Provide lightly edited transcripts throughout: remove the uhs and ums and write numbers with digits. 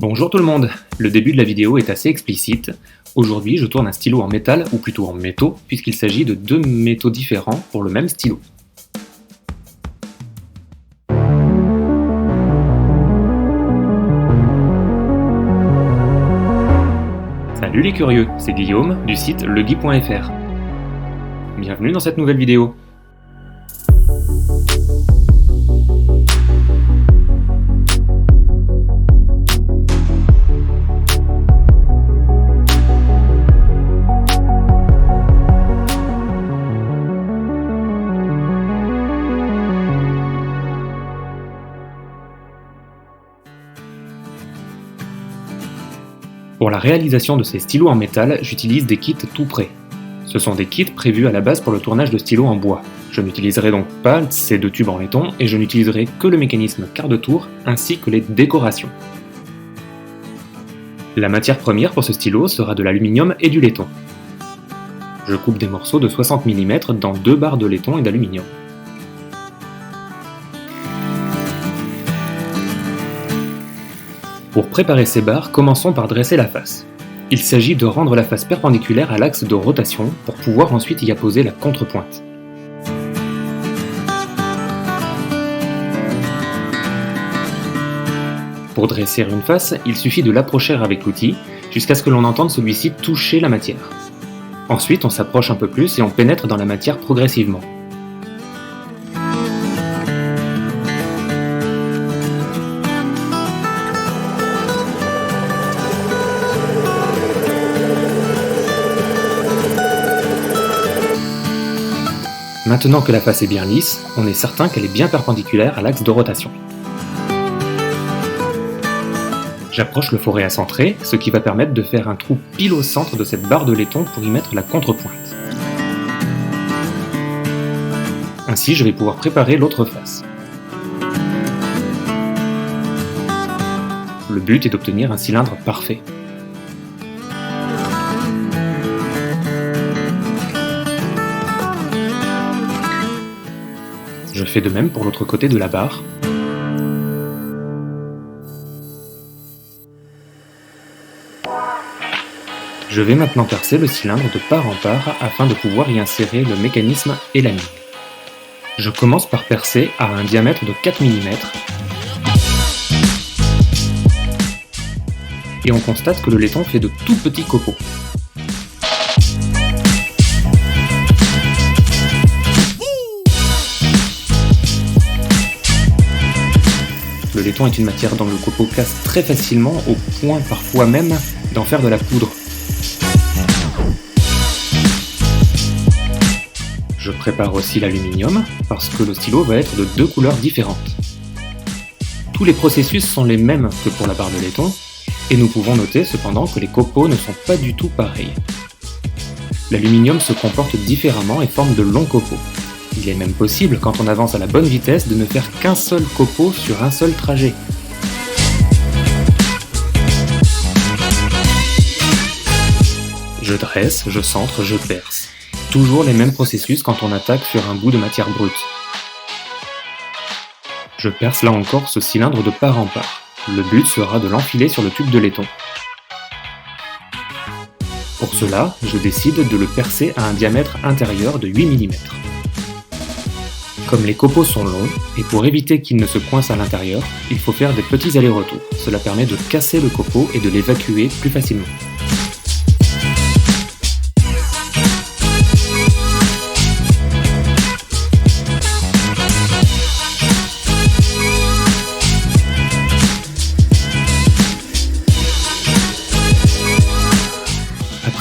Bonjour tout le monde, le début de la vidéo est assez explicite. Aujourd'hui je tourne un stylo en métal, ou plutôt en métaux, puisqu'il s'agit de deux métaux différents pour le même stylo. Salut les curieux, c'est Guillaume du site legui.fr. Bienvenue dans cette nouvelle vidéo. Pour la réalisation de ces stylos en métal, j'utilise des kits tout prêts. Ce sont des kits prévus à la base pour le tournage de stylos en bois. Je n'utiliserai donc pas ces deux tubes en laiton et je n'utiliserai que le mécanisme quart de tour ainsi que les décorations. La matière première pour ce stylo sera de l'aluminium et du laiton. Je coupe des morceaux de 60 mm dans deux barres de laiton et d'aluminium. Pour préparer ces barres, commençons par dresser la face. Il s'agit de rendre la face perpendiculaire à l'axe de rotation pour pouvoir ensuite y apposer la contrepointe. Pour dresser une face, il suffit de l'approcher avec l'outil jusqu'à ce que l'on entende celui-ci toucher la matière. Ensuite, on s'approche un peu plus et on pénètre dans la matière progressivement. Maintenant que la face est bien lisse, on est certain qu'elle est bien perpendiculaire à l'axe de rotation. J'approche le forêt à centrer, ce qui va permettre de faire un trou pile au centre de cette barre de laiton pour y mettre la contrepointe. Ainsi, je vais pouvoir préparer l'autre face. Le but est d'obtenir un cylindre parfait. Je fais de même pour l'autre côté de la barre. Je vais maintenant percer le cylindre de part en part afin de pouvoir y insérer le mécanisme et la mine. Je commence par percer à un diamètre de 4 mm et on constate que le laiton fait de tout petits copeaux. Le laiton est une matière dont le copeau casse très facilement, au point parfois même d'en faire de la poudre. Je prépare aussi l'aluminium, parce que le stylo va être de deux couleurs différentes. Tous les processus sont les mêmes que pour la barre de laiton, et nous pouvons noter cependant que les copeaux ne sont pas du tout pareils. L'aluminium se comporte différemment et forme de longs copeaux. Il est même possible, quand on avance à la bonne vitesse, de ne faire qu'un seul copeau sur un seul trajet. Je dresse, je centre, je perce. Toujours les mêmes processus quand on attaque sur un bout de matière brute. Je perce là encore ce cylindre de part en part. Le but sera de l'enfiler sur le tube de laiton. Pour cela, je décide de le percer à un diamètre intérieur de 8 mm. Comme les copeaux sont longs, et pour éviter qu'ils ne se coincent à l'intérieur, il faut faire des petits allers-retours. Cela permet de casser le copeau et de l'évacuer plus facilement.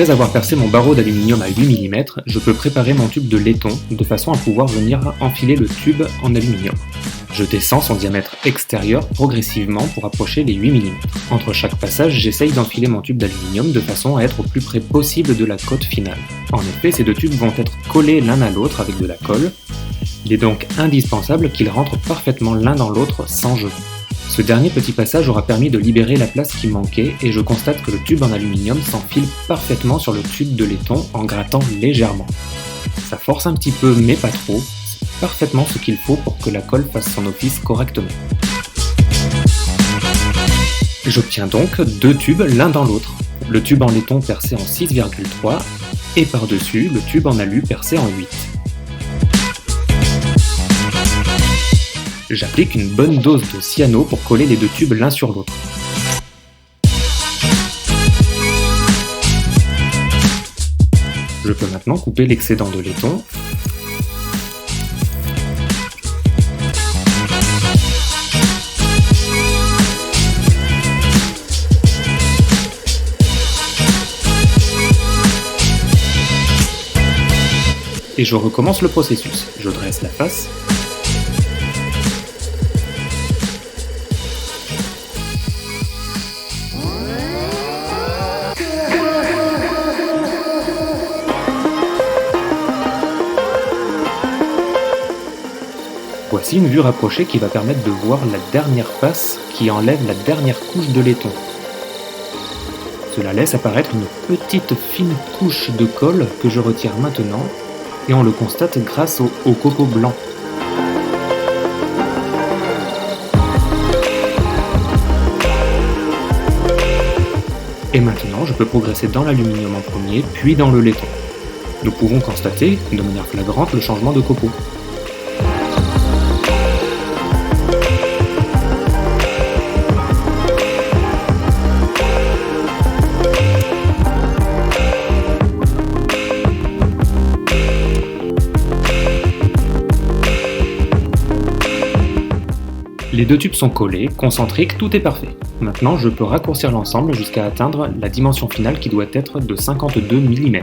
Après avoir percé mon barreau d'aluminium à 8 mm, je peux préparer mon tube de laiton de façon à pouvoir venir enfiler le tube en aluminium. Je descends son diamètre extérieur progressivement pour approcher les 8 mm. Entre chaque passage, j'essaye d'enfiler mon tube d'aluminium de façon à être au plus près possible de la cote finale. En effet, ces deux tubes vont être collés l'un à l'autre avec de la colle. Il est donc indispensable qu'ils rentrent parfaitement l'un dans l'autre sans jeu. Ce dernier petit passage aura permis de libérer la place qui manquait et je constate que le tube en aluminium s'enfile parfaitement sur le tube de laiton en grattant légèrement. Ça force un petit peu mais pas trop, c'est parfaitement ce qu'il faut pour que la colle fasse son office correctement. J'obtiens donc deux tubes l'un dans l'autre. Le tube en laiton percé en 6,3 et par-dessus le tube en alu percé en 8. J'applique une bonne dose de cyano pour coller les deux tubes l'un sur l'autre. Je peux maintenant couper l'excédent de laiton. Et je recommence le processus. Je dresse la face. Voici une vue rapprochée qui va permettre de voir la dernière face qui enlève la dernière couche de laiton. Cela laisse apparaître une petite fine couche de colle que je retire maintenant et on le constate grâce au copeau blanc. Et maintenant, je peux progresser dans l'aluminium en premier, puis dans le laiton. Nous pouvons constater, de manière flagrante, le changement de copeau. Les deux tubes sont collés, concentriques, tout est parfait. Maintenant, je peux raccourcir l'ensemble jusqu'à atteindre la dimension finale qui doit être de 52 mm.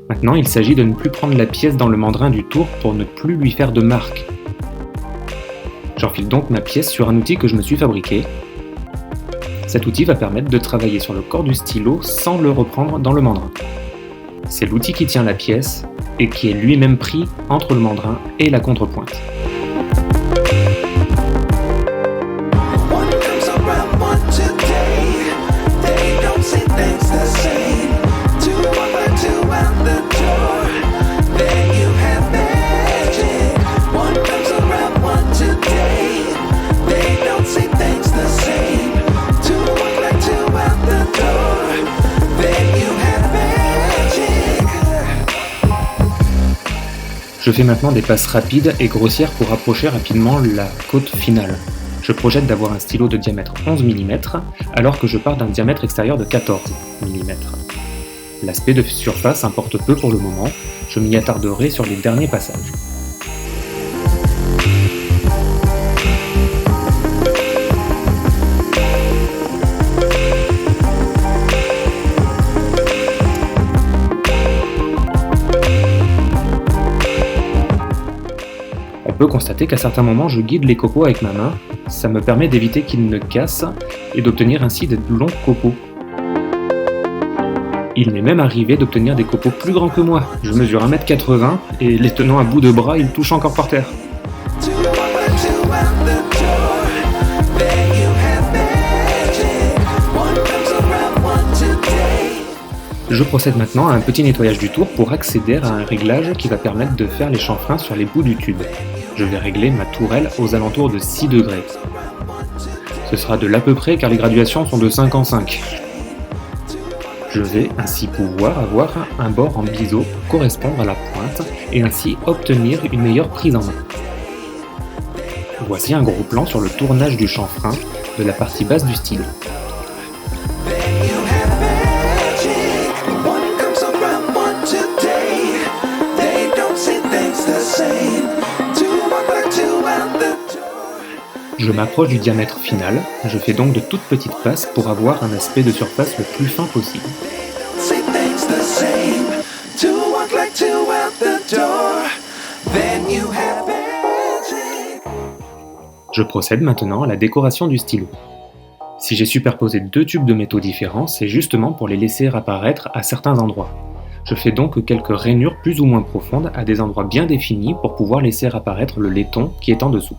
Maintenant, il s'agit de ne plus prendre la pièce dans le mandrin du tour pour ne plus lui faire de marque. J'enfile donc ma pièce sur un outil que je me suis fabriqué. Cet outil va permettre de travailler sur le corps du stylo sans le reprendre dans le mandrin. C'est l'outil qui tient la pièce et qui est lui-même pris entre le mandrin et la contrepointe. Je fais maintenant des passes rapides et grossières pour approcher rapidement la côte finale. Je projette d'avoir un stylo de diamètre 11 mm alors que je pars d'un diamètre extérieur de 14 mm. L'aspect de surface importe peu pour le moment, je m'y attarderai sur les derniers passages. On peut constater qu'à certains moments je guide les copeaux avec ma main, ça me permet d'éviter qu'ils ne cassent et d'obtenir ainsi de longs copeaux. Il m'est même arrivé d'obtenir des copeaux plus grands que moi, je mesure 1,80 m et les tenant à bout de bras ils touchent encore par terre. Je procède maintenant à un petit nettoyage du tour pour accéder à un réglage qui va permettre de faire les chanfreins sur les bouts du tube. Je vais régler ma tourelle aux alentours de 6 degrés. Ce sera de l'à peu près car les graduations sont de 5 en 5. Je vais ainsi pouvoir avoir un bord en biseau correspondre à la pointe et ainsi obtenir une meilleure prise en main. Voici un gros plan sur le tournage du chanfrein de la partie basse du stylo. Je m'approche du diamètre final, je fais donc de toutes petites passes pour avoir un aspect de surface le plus fin possible. Je procède maintenant à la décoration du stylo. Si j'ai superposé deux tubes de métaux différents, c'est justement pour les laisser apparaître à certains endroits. Je fais donc quelques rainures plus ou moins profondes à des endroits bien définis pour pouvoir laisser apparaître le laiton qui est en dessous.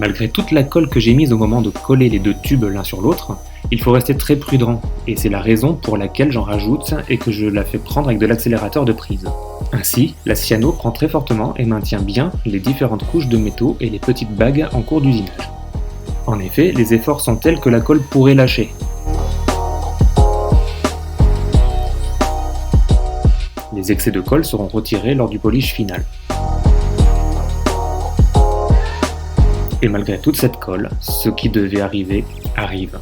Malgré toute la colle que j'ai mise au moment de coller les deux tubes l'un sur l'autre, il faut rester très prudent, et c'est la raison pour laquelle j'en rajoute et que je la fais prendre avec de l'accélérateur de prise. Ainsi, la cyano prend très fortement et maintient bien les différentes couches de métaux et les petites bagues en cours d'usinage. En effet, les efforts sont tels que la colle pourrait lâcher. Les excès de colle seront retirés lors du polish final. Et malgré toute cette colle, ce qui devait arriver, arrive.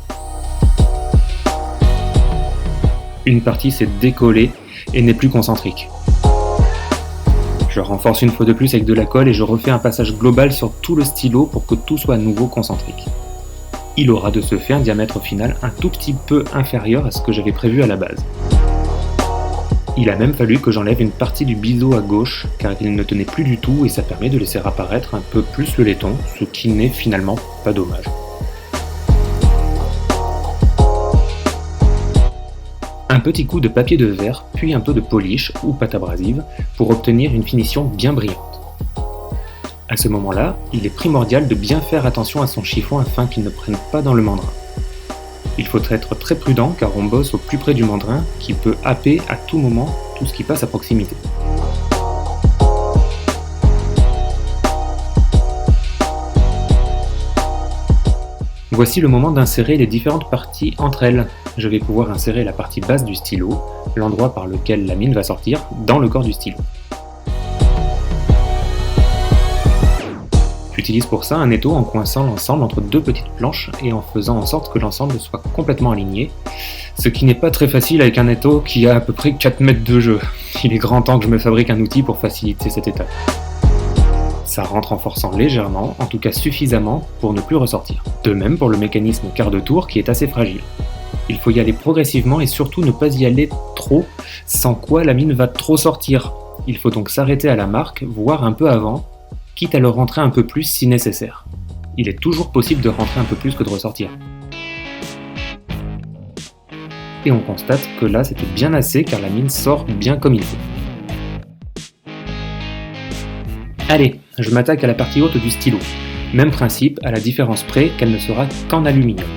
Une partie s'est décollée et n'est plus concentrique. Je renforce une fois de plus avec de la colle et je refais un passage global sur tout le stylo pour que tout soit à nouveau concentrique. Il aura de ce fait un diamètre final un tout petit peu inférieur à ce que j'avais prévu à la base. Il a même fallu que j'enlève une partie du biseau à gauche car il ne tenait plus du tout et ça permet de laisser apparaître un peu plus le laiton, ce qui n'est finalement pas dommage. Un petit coup de papier de verre, puis un peu de polish ou pâte abrasive pour obtenir une finition bien brillante. À ce moment-là, il est primordial de bien faire attention à son chiffon afin qu'il ne prenne pas dans le mandrin. Il faut être très prudent car on bosse au plus près du mandrin qui peut happer à tout moment tout ce qui passe à proximité. Voici le moment d'insérer les différentes parties entre elles. Je vais pouvoir insérer la partie basse du stylo, l'endroit par lequel la mine va sortir, dans le corps du stylo. J'utilise pour ça un étau en coinçant l'ensemble entre deux petites planches et en faisant en sorte que l'ensemble soit complètement aligné, ce qui n'est pas très facile avec un étau qui a à peu près 4 mètres de jeu. Il est grand temps que je me fabrique un outil pour faciliter cette étape. Ça rentre en forçant légèrement, en tout cas suffisamment pour ne plus ressortir. De même pour le mécanisme quart de tour qui est assez fragile. Il faut y aller progressivement et surtout ne pas y aller trop, sans quoi la mine va trop sortir. Il faut donc s'arrêter à la marque, voire un peu avant, quitte à le rentrer un peu plus si nécessaire. Il est toujours possible de rentrer un peu plus que de ressortir. Et on constate que là c'était bien assez car la mine sort bien comme il faut. Allez, je m'attaque à la partie haute du stylo. Même principe, à la différence près qu'elle ne sera qu'en aluminium.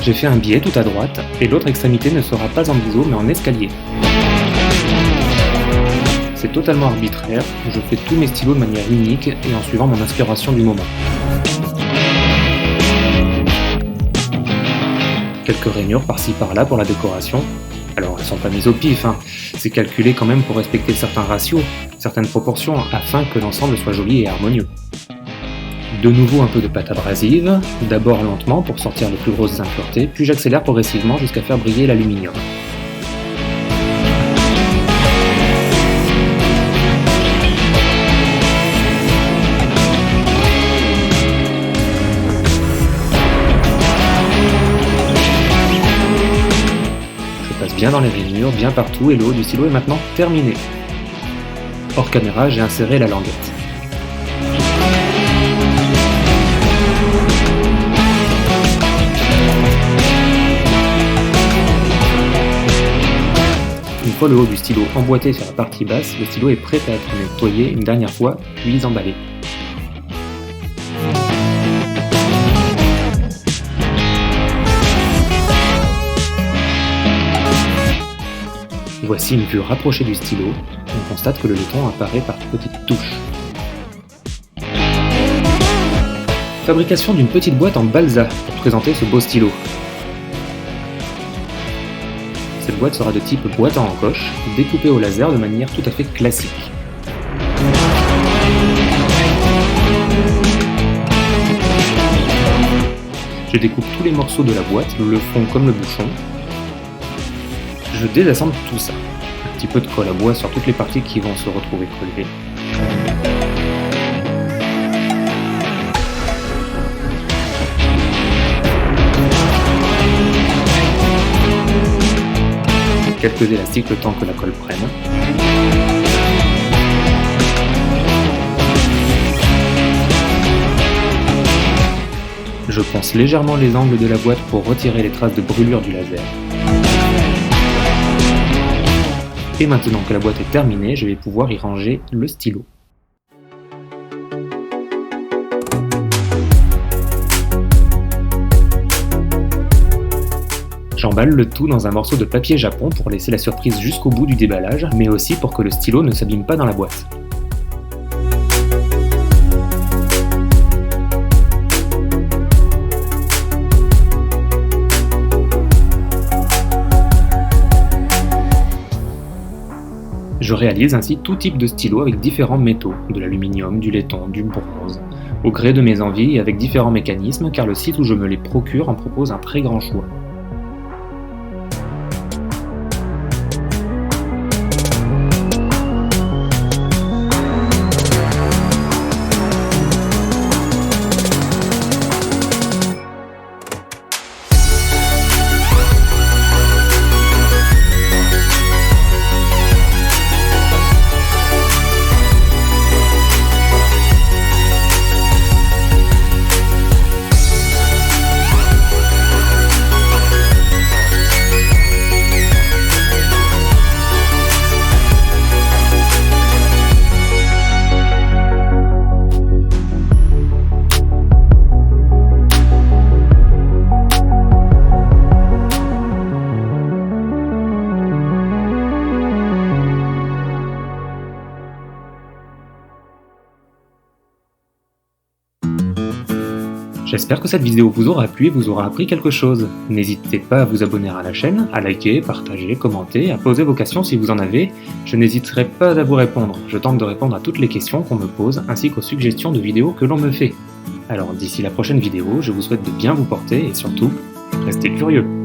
J'ai fait un biais tout à droite, et l'autre extrémité ne sera pas en biseau mais en escalier. C'est totalement arbitraire, je fais tous mes stylos de manière unique et en suivant mon inspiration du moment. Quelques rainures par-ci par-là pour la décoration. Alors elles sont pas mises au pif, c'est calculé quand même pour respecter certains ratios, certaines proportions, afin que l'ensemble soit joli et harmonieux. De nouveau un peu de pâte abrasive, d'abord lentement pour sortir les plus grosses impuretés, puis j'accélère progressivement jusqu'à faire briller l'aluminium. Je passe bien dans les rainures, bien partout, et le haut du stylo est maintenant terminé. Hors caméra, j'ai inséré la languette. Une fois le haut du stylo emboîté sur la partie basse, le stylo est prêt à être nettoyé une dernière fois, puis emballé. Voici une vue rapprochée du stylo, on constate que le laiton apparaît par petites touches. Fabrication d'une petite boîte en balsa pour présenter ce beau stylo. Cette boîte sera de type boîte en encoche, découpée au laser de manière tout à fait classique. Je découpe tous les morceaux de la boîte, le fond comme le bouchon. Je désassemble tout ça. Un petit peu de colle à bois sur toutes les parties qui vont se retrouver collées. Quelques élastiques le temps que la colle prenne. Je ponce légèrement les angles de la boîte pour retirer les traces de brûlure du laser. Et maintenant que la boîte est terminée, je vais pouvoir y ranger le stylo. J'emballe le tout dans un morceau de papier japon pour laisser la surprise jusqu'au bout du déballage, mais aussi pour que le stylo ne s'abîme pas dans la boîte. Je réalise ainsi tout type de stylo avec différents métaux, de l'aluminium, du laiton, du bronze, au gré de mes envies et avec différents mécanismes car le site où je me les procure en propose un très grand choix. J'espère que cette vidéo vous aura plu et vous aura appris quelque chose. N'hésitez pas à vous abonner à la chaîne, à liker, partager, commenter, à poser vos questions si vous en avez. Je n'hésiterai pas à vous répondre. Je tente de répondre à toutes les questions qu'on me pose ainsi qu'aux suggestions de vidéos que l'on me fait. Alors d'ici la prochaine vidéo, je vous souhaite de bien vous porter et surtout, restez curieux.